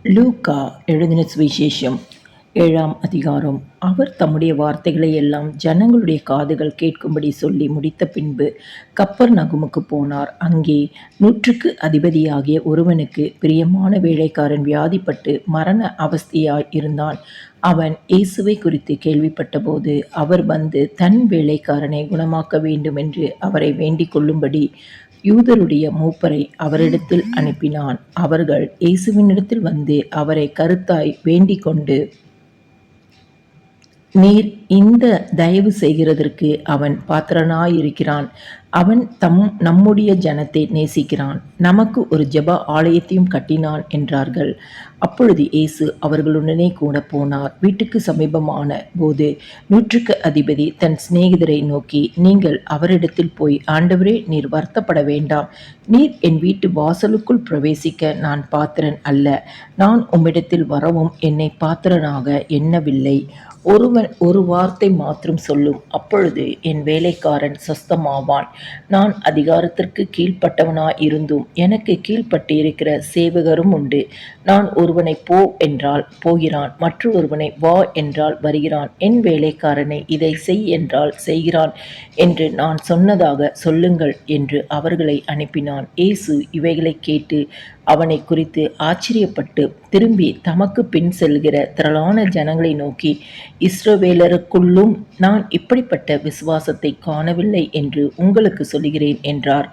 லூக்கா எழுதின சுவிசேஷம் 7ஆம் அதிகாரம். அவர் தம்முடைய வார்த்தைகளை எல்லாம் ஜனங்களுடைய காதுகள் கேட்கும்படி சொல்லி முடித்த பின்பு கப்பர்நகுமுக்கு போனார். அங்கே 100க்கு அதிபதியாகிய ஒருவனுக்கு பிரியமான வேலைக்காரன் வியாதிப்பட்டு மரண அவஸ்தையாய் இருந்தான். அவன் இயேசுவை குறித்து கேள்விப்பட்டபோது அவர் வந்து தன் வேலைக்காரனை குணமாக்க வேண்டுமென்று அவரை வேண்டிக் கொள்ளும்படி யூதருடைய மூப்பரை அவரிடத்தில் அனுப்பினான். அவர்கள் இயேசுவினிடத்தில் வந்து அவரை கருத்தாய் வேண்டிக் கொண்டு, நீர் இந்த தயவு செய்கிறதற்கு அவன் பாத்திரனாயிருக்கிறான். அவன் நம்முடைய ஜனத்தை நேசிக்கிறான். நமக்கு ஒரு ஜெப ஆலயத்தையும் கட்டினான் என்றார்கள். அப்பொழுது இயேசு அவர்களுடனே கூட போனார். வீட்டுக்கு சமீபமான போது 100க்கு அதிபதி தன் சிநேகிதரை நோக்கி, நீங்கள் அவரிடத்தில் போய், ஆண்டவரே, நீர் வருத்தப்பட வேண்டாம். நீர் என் வீட்டு வாசலுக்குள் பிரவேசிக்க நான் பாத்திரன் அல்ல. நான் உம்மிடத்தில் வரவும் என்னை பாத்திரனாக எண்ணவில்லை. ஒருவன் ஒரு வார்த்தை மாத்திரம் சொல்லும், அப்பொழுது என் வேலைக்காரன் சொஸ்தமாவான். நான் அதிகாரத்திற்கு கீழ்ப்பட்டவனாய் இருந்தும் எனக்கு கீழ்ப்பட்டிருக்கிற சேவகரும் உண்டு. நான் ஒருவனை போ என்றால் போகிறான், மற்றொருவனை வா என்றால் வருகிறான். என் வேலைக்காரனை இதை செய் என்றால் செய்கிறான் என்று நான் சொன்னதாக சொல்லுங்கள் என்று அவர்களை அனுப்பினான். இயேசு இவைகளை கேட்டு அவனை குறித்து ஆச்சரியப்பட்டு திரும்பி தமக்கு பின் செல்கிற திரளான ஜனங்களை நோக்கி, இஸ்ரவேலருக்குள்ளும் நான் இப்படிப்பட்ட விசுவாசத்தை காணவில்லை என்று உங்களுக்கு சொல்லுகிறேன் என்றார்.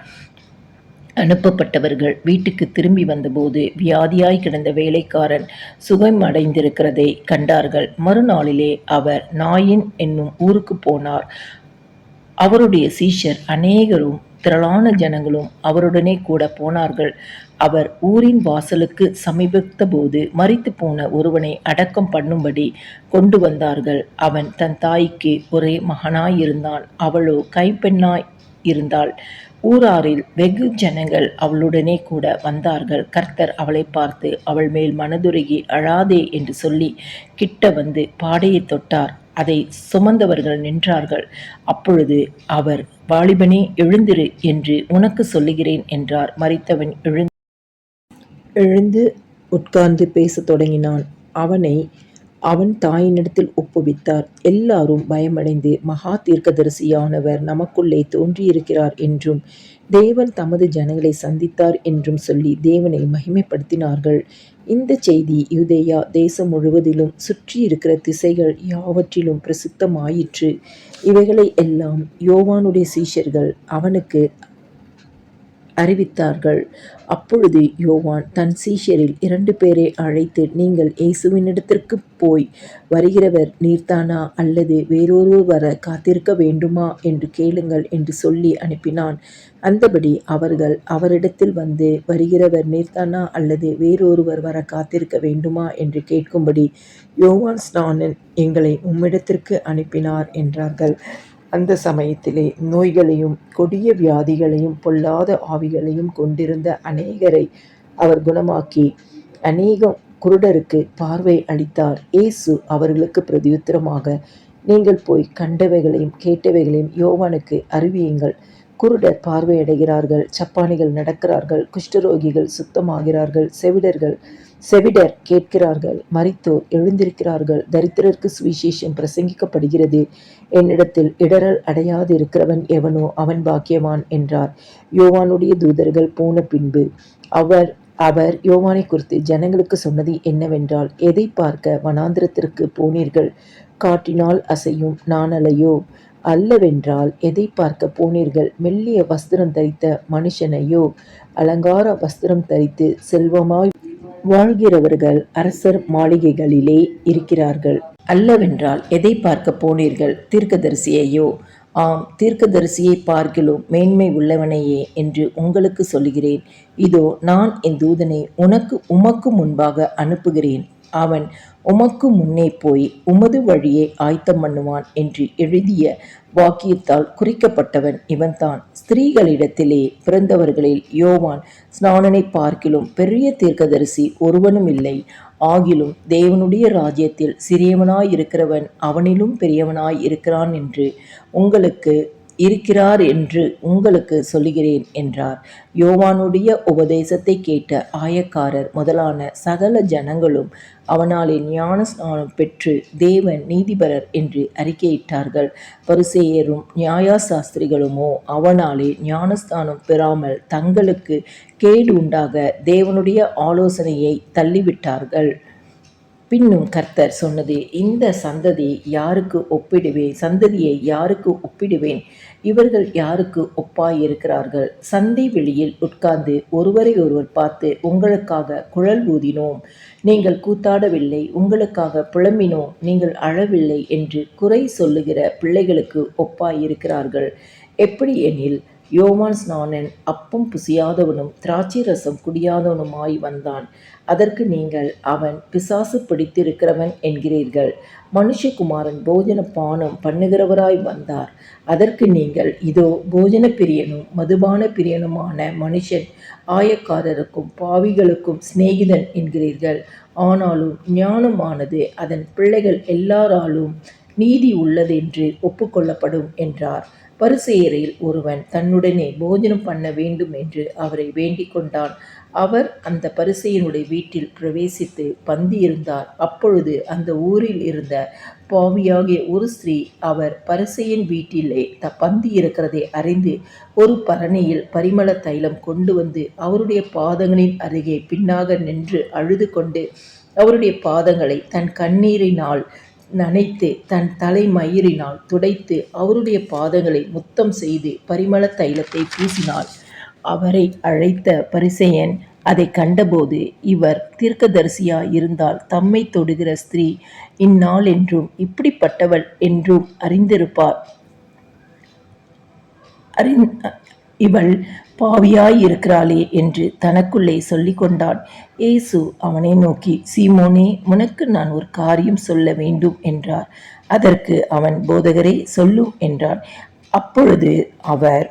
அனுப்பப்பட்டவர்கள் வீட்டுக்கு திரும்பி வந்தபோது வியாதியாய் கிடந்த வேலைக்காரன் சுகமடைந்திருக்கிறதை கண்டார்கள். மறுநாளிலே அவர் நாயின் என்னும் ஊருக்கு போனார். அவருடைய சீஷர் அநேகரும் திரளான ஜனங்களும் அவருடனே கூட போனார்கள். அவர் ஊரின் வாசலுக்கு சமீபித்த போது மரித்து போன ஒருவனை அடக்கம் பண்ணும்படி கொண்டு வந்தார்கள். அவன் தன் தாய்க்கு ஒரே மகனாயிருந்தான். அவளோ கைப்பெண்ணாய் இருந்தாள். ஊராரில் வெகு ஜனங்கள் அவளுடனே கூட வந்தார்கள். கர்த்தர் அவளை பார்த்து அவள் மேல் மனதுருகி, அழாதே என்று சொல்லி கிட்ட வந்து பாடையை தொட்டார். அதை சுமந்தவர்கள் நின்றார்கள். அப்பொழுது அவர், வாலிபனே, எழுந்திரு என்று உனக்கு சொல்லுகிறேன் என்றார். மரித்தவன் எழுந்து உட்கார்ந்து பேசத் தொடங்கினான். அவனை அவன் தாயினிடத்தில் ஒப்புவித்தார். எல்லாரும் பயமடைந்து, மகா தீர்க்கதரிசியானவர் நமக்குள்ளே தோன்றியிருக்கிறார் என்றும் தேவன் தமது ஜனங்களை சந்தித்தார் என்றும் சொல்லி தேவனை மகிமைப்படுத்தினார்கள். இந்த செய்தி யூதேயா தேசம் முழுவதிலும் சுற்றியிருக்கிற திசைகள் யாவற்றிலும் பிரசித்தமாயிற்று. இவைகளை எல்லாம் யோவானுடைய சீஷர்கள் அவனுக்கு அறிவித்தார்கள். அப்பொழுது யோவான் தன் சீஷரில் 2 பேரை அழைத்து, நீங்கள் இயேசுவினிடத்திற்கு போய், வருகிறவர் நீர்தானா, அல்லது வேறொருவர் வர காத்திருக்க வேண்டுமா என்று கேளுங்கள் என்று சொல்லி அனுப்பினான். அந்தபடி அவர்கள் அவரிடத்தில் வந்து, வருகிறவர் நீர்தானா, அல்லது வேறொருவர் வர காத்திருக்க வேண்டுமா என்று கேட்கும்படி யோவான் ஸ்நானன் எங்களை உம்மிடத்திற்கு அனுப்பினார் என்றார்கள். அந்த சமயத்திலே நோய்களையும் கொடிய வியாதிகளையும் பொல்லாத ஆவிகளையும் கொண்டிருந்த அநேகரை அவர் குணமாக்கி அநேகம் குருடருக்கு பார்வை அளித்தார். இயேசு அவர்களுக்கு பிரதியுத்தரமாக, நீங்கள் போய் கண்டவைகளையும் கேட்டவைகளையும் யோவானுக்கு அறிவியுங்கள். குருடர் பார்வையடைகிறார்கள், சப்பானிகள் நடக்கிறார்கள், குஷ்டரோகிகள் சுத்தமாகிறார்கள், செவிடர் கேட்கிறார்கள், மரித்தோர் எழுந்திருக்கிறார்கள், தரித்திரருக்கு சுவிசேஷம் பிரசங்கிக்கப்படுகிறது. என்னிடத்தில் இடரல் அடையாது இருக்கிறவன் எவனோ அவன் பாக்கியவான் என்றார். யோவானுடைய தூதர்கள் போன பின்பு அவர் யோவானை குறித்து ஜனங்களுக்கு சொன்னது என்னவென்றால், எதை பார்க்க வனாந்திரத்திற்கு போனீர்கள்? காற்றினால் அசையும் நாணலையோ? அல்லவென்றால் எதை பார்க்க போனீர்கள்? மெல்லிய வஸ்திரம் தரித்த மனுஷனையோ? அலங்கார வஸ்திரம் தரித்து செல்வமாய் வாழ்கிறவர்கள் அரசர் மாளிகைகளிலே இருக்கிறார்கள். அல்லவென்றால் எதை பார்க்க போனீர்கள்? தீர்க்கதரிசியையோ? ஆம், தீர்க்கதரிசியை பார்க்கிலும் மேன்மை உள்ளவனையே என்று உங்களுக்கு சொல்லுகிறேன். இதோ, நான் என் தூதனை உமக்கு முன்பாக அனுப்புகிறேன். அவன் உமக்கு முன்னே போய் உமது வழியை ஆயத்தம் பண்ணுவான் என்று எழுதிய வாக்கியத்தால் குறிக்கப்பட்டவன் இவன்தான். ஸ்திரீகளிடத்திலே பிறந்தவர்களில் யோவான் ஸ்நானனை பார்க்கிலும் பெரிய தீர்க்கதரிசி ஒருவனும் இல்லை. ஆகிலும் தேவனுடைய ராஜ்யத்தில் சிறியவனாய் இருக்கிறவன் அவனிலும் பெரியவனாய் இருக்கிறான் என்று உங்களுக்கு இருக்கிறார் என்று உங்களுக்கு சொல்லுகிறேன் என்றார். யோவானுடைய உபதேசத்தை கேட்ட ஆயக்காரர் முதலான சகல ஜனங்களும் அவனாலே ஞானஸ்நானம் பெற்று தேவன் நீதிபரர் என்று அறிக்கையிட்டார்கள். பரிசேயரும் நியாயசாஸ்திரிகளுமோ அவனாலே ஞானஸ்நானம் பெறாமல் தங்களுக்கு கேடு உண்டாக தேவனுடைய ஆலோசனையை தள்ளிவிட்டார்கள். பின்னும் கர்த்தர் சொன்னது, இந்த சந்ததியை யாருக்கு ஒப்பிடுவேன்? இவர்கள் யாருக்கு ஒப்பாயிருக்கிறார்கள்? சந்தை வெளியில் உட்கார்ந்து ஒருவரை ஒருவர் பார்த்து, உங்களுக்காக குழல் ஊதினோம், நீங்கள் கூத்தாடவில்லை, உங்களுக்காக புலம்பினோம், நீங்கள் அழவில்லை என்று குறை சொல்லுகிற பிள்ளைகளுக்கு ஒப்பாயிருக்கிறார்கள். எப்படி எனில், யோவான் ஸ்நானன் அப்பம் புசியாதவனும் திராட்சை ரசம் குடியாதவனுமாய் வந்தான். அதற்கு நீங்கள், அவன் பிசாசு பிடித்திருக்கிறவன் என்கிறீர்கள். மனுஷகுமாரன் போஜன பானம் பண்ணுகிறவராய் வந்தார். அதற்கு நீங்கள், இதோ போஜன பிரியனும் மதுபான பிரியனுமான மனுஷன் ஆயக்காரருக்கும் பாவிகளுக்கும் சிநேகிதன் என்கிறீர்கள். ஆனாலும் ஞானமானது அதன் பிள்ளைகள் எல்லாராலும் நீதி உள்ளதென்று ஒப்புக்கொள்ளப்படும் என்றார். பரிசேயரில் ஒருவன் தன்னுடனே போஜனம் பண்ண வேண்டும் என்று அவரை வேண்டிக் கொண்டான். அவர் அந்த பரிசேயனுடைய வீட்டில் பிரவேசித்து பந்தியிருந்தார். அப்பொழுது அந்த ஊரில் இருந்த பாவியாகிய ஒரு ஸ்திரீ அவர் பரிசேயன் வீட்டிலே பந்தியிருக்கிறதை அறிந்து ஒரு பரணியில் பரிமள தைலம் கொண்டு வந்து அவருடைய பாதங்களின் அருகே பின்னாக நின்று அழுது கொண்டு அவருடைய பாதங்களை தன் கண்ணீரினால் நனைத்து தன் தலைமயிரினால் துடைத்து அவருடைய பாதங்களை முத்தம் செய்து பரிமள தைலத்தை பூசினாள். அவரை அழைத்த பரிசேயன் அதை கண்டபோது, இவர் தீர்க்கதரிசியாய் இருந்தால் தம்மை தொடுகிற ஸ்திரீ இந்நாள் என்றும் இப்படிப்பட்டவள் என்றும் அறிந்திருப்பார். இவள் பாவியாயிருக்கிறாளே என்று தனக்குள்ளே சொல்லி கொண்டான். இயேசு அவனை நோக்கி, சீமோனே, உனக்கு நான் ஒரு காரியம் சொல்ல வேண்டும் என்றார். அதற்கு அவன், போதகரே, சொல்லும் என்றான். அப்பொழுது அவர்,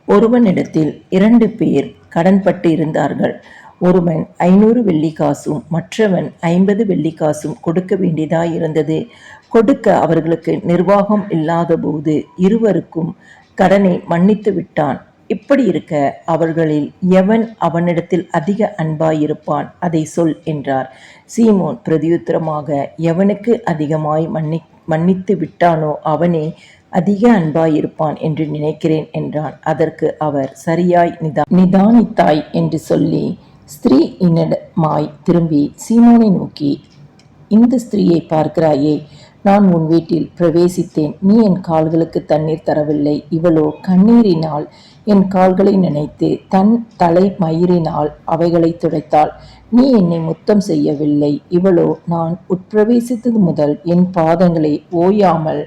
ஒருவனிடத்தில் 2 பேர் கடன்பட்டு இருந்தார்கள். ஒருவன் 500 வெள்ளிக்காசும் மற்றவன் 50 வெள்ளிக்காசும் கொடுக்க வேண்டியதாயிருந்தது. கொடுக்க அவர்களுக்கு நிர்வாகம் இல்லாத போது இருவருக்கும் கடனை மன்னித்து விட்டான். இப்படி இருக்க அவர்களில் எவன் அவனிடத்தில் அதிக அன்பாயிருப்பான்? அதை சொல் என்றார். சீமோன் பிரதியுத்தரமாக, எவனுக்கு அதிகமாய் மன்னித்து விட்டானோ அவனே அதிக அன்பாயிருப்பான் என்று நினைக்கிறேன் என்றான். அதற்கு அவர், சரியாய் நிதானித்தாய் என்று சொல்லி ஸ்திரீ என்னிடமாய் திரும்பி சீமோனை நோக்கி, இந்த ஸ்திரீயை பார்க்கிறாயே, நான் உன் வீட்டில் பிரவேசித்தேன். நீ என் கால்களுக்கு தண்ணீர் தரவில்லை. இவளோ கண்ணீரினால் என் கால்களை நினைத்து தன் தலை மயிரினால் அவைகளை துடைத்தாள். நீ என்னை முத்தம் செய்யவில்லை. இவளோ நான் உட்பிரவேசித்தது முதல் என் பாதங்களை ஓயாமல்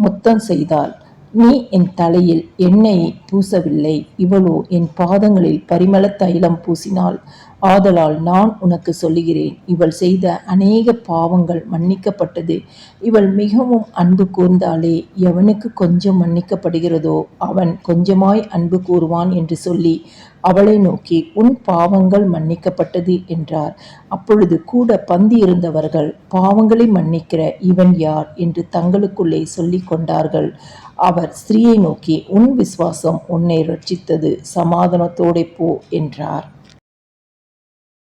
முத்தம் செய்தாள். நீ என் தலையில் எண்ணெயை பூசவில்லை. இவளோ என் பாதங்களில் பரிமள தைலம் பூசினாள். ஆதலால் நான் உனக்கு சொல்லுகிறேன், இவள் செய்த அநேக பாவங்கள் மன்னிக்கப்பட்டது. இவள் மிகவும் அன்பு கூர்ந்தாலே, எவனுக்கு கொஞ்சம் மன்னிக்கப்படுகிறதோ அவன் கொஞ்சமாய் அன்பு கூறுவான் என்று சொல்லி அவளை நோக்கி, உன் பாவங்கள் மன்னிக்கப்பட்டது என்றார். அப்பொழுது கூட பந்தி இருந்தவர்கள், பாவங்களை மன்னிக்கிற இவன் யார் என்று தங்களுக்குள்ளே சொல்லி கொண்டார்கள். அவர் ஸ்திரீயை நோக்கி, உன் விசுவாசம் உன்னை ரட்சித்தது, சமாதானத்தோடே போ என்றார்.